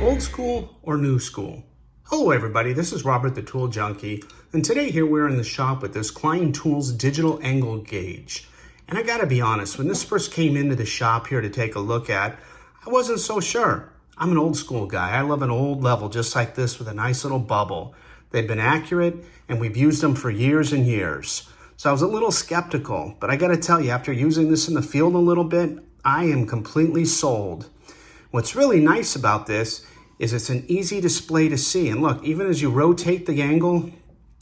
Old school or new school? Hello everybody, this is Robert the Tool Junkie, and today here we're in the shop with this Klein Tools Digital Angle Gauge. And I gotta be honest, when this first came into the shop here to take a look at, I wasn't so sure. I'm an old school guy. I love an old level just like this with a nice little bubble. They've been accurate and we've used them for years and years. So I was a little skeptical, but I gotta tell you, after using this in the field a little bit, I am completely sold. What's really nice about this is it's an easy display to see. And look, even as you rotate the angle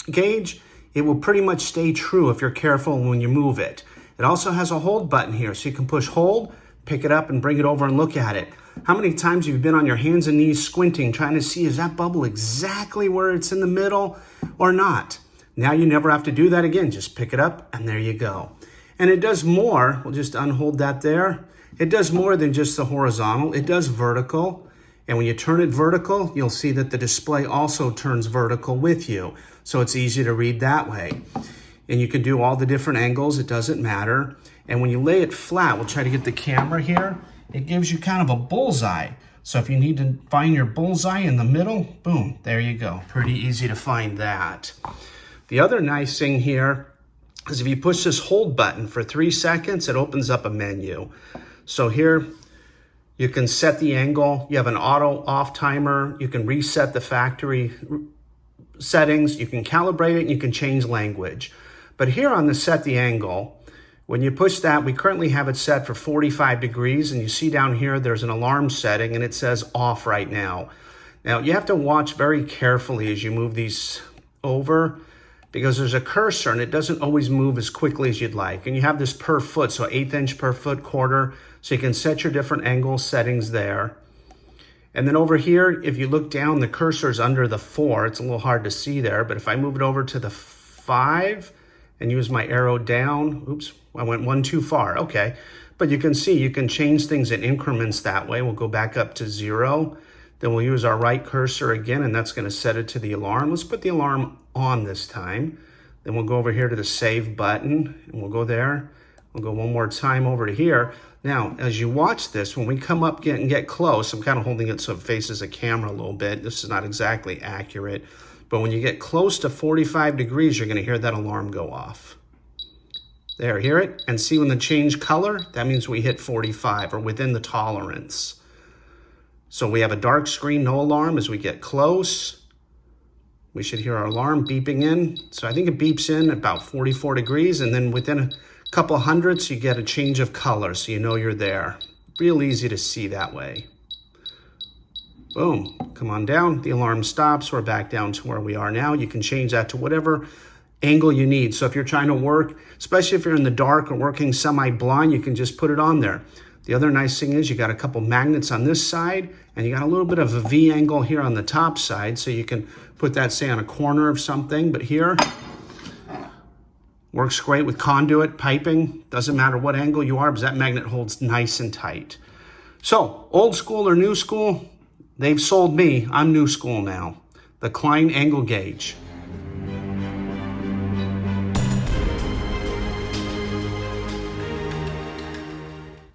gauge, it will pretty much stay true if you're careful when you move it. It also has a hold button here, so you can push hold, pick it up and bring it over and look at it. How many times have you been on your hands and knees squinting, trying to see, is that bubble exactly where it's in the middle or not? Now you never have to do that again. Just pick it up and there you go. And it does more. We'll just unhold that there. It does more than just the horizontal. It does vertical. And when you turn it vertical, you'll see that the display also turns vertical with you. So it's easy to read that way. And you can do all the different angles. It doesn't matter. And when you lay it flat, we'll try to get the camera here. It gives you kind of a bullseye. So if you need to find your bullseye in the middle, boom, there you go. Pretty easy to find that. The other nice thing here is if you push this hold button for 3 seconds, it opens up a menu. So here you can set the angle. You have an auto off timer. You can reset the factory settings. You can calibrate it and you can change language. But here on the set the angle, when you push that, we currently have it set for 45 degrees. And you see down here, there's an alarm setting and it says off right now. Now you have to watch very carefully as you move these over, because there's a cursor and it doesn't always move as quickly as you'd like. And you have this per foot, so 1/8 inch per foot, quarter. So you can set your different angle settings there. And then over here, if you look down, the cursor's under the 4. It's a little hard to see there, but if I move it over to the 5 and use my arrow down, oops, I went 1 too far, okay. But you can see, you can change things in increments that way. We'll go back up to 0. Then we'll use our right cursor again, and that's gonna set it to the alarm. Let's put the alarm on this time. Then we'll go over here to the save button, and we'll go there. We'll go one more time over to here. Now, as you watch this, when we come up and get close, I'm kind of holding it so it faces the camera a little bit. This is not exactly accurate, but when you get close to 45 degrees, you're gonna hear that alarm go off. There, hear it? And see when the change color, that means we hit 45 or within the tolerance. So we have a dark screen, no alarm. As we get close, we should hear our alarm beeping in. So I think it beeps in about 44 degrees, and then within a couple hundredths, you get a change of color, so you know you're there. Real easy to see that way. Boom, come on down. The alarm stops. We're back down to where we are now. You can change that to whatever angle you need. So if you're trying to work, especially if you're in the dark or working semi-blind, you can just put it on there. The other nice thing is you got a couple magnets on this side, and you got a little bit of a V angle here on the top side, so you can put that, say, on a corner of something. But here, works great with conduit piping. Doesn't matter what angle you are, because that magnet holds nice and tight. So, old school or new school, they've sold me. I'm new school now. The Klein Angle Gauge.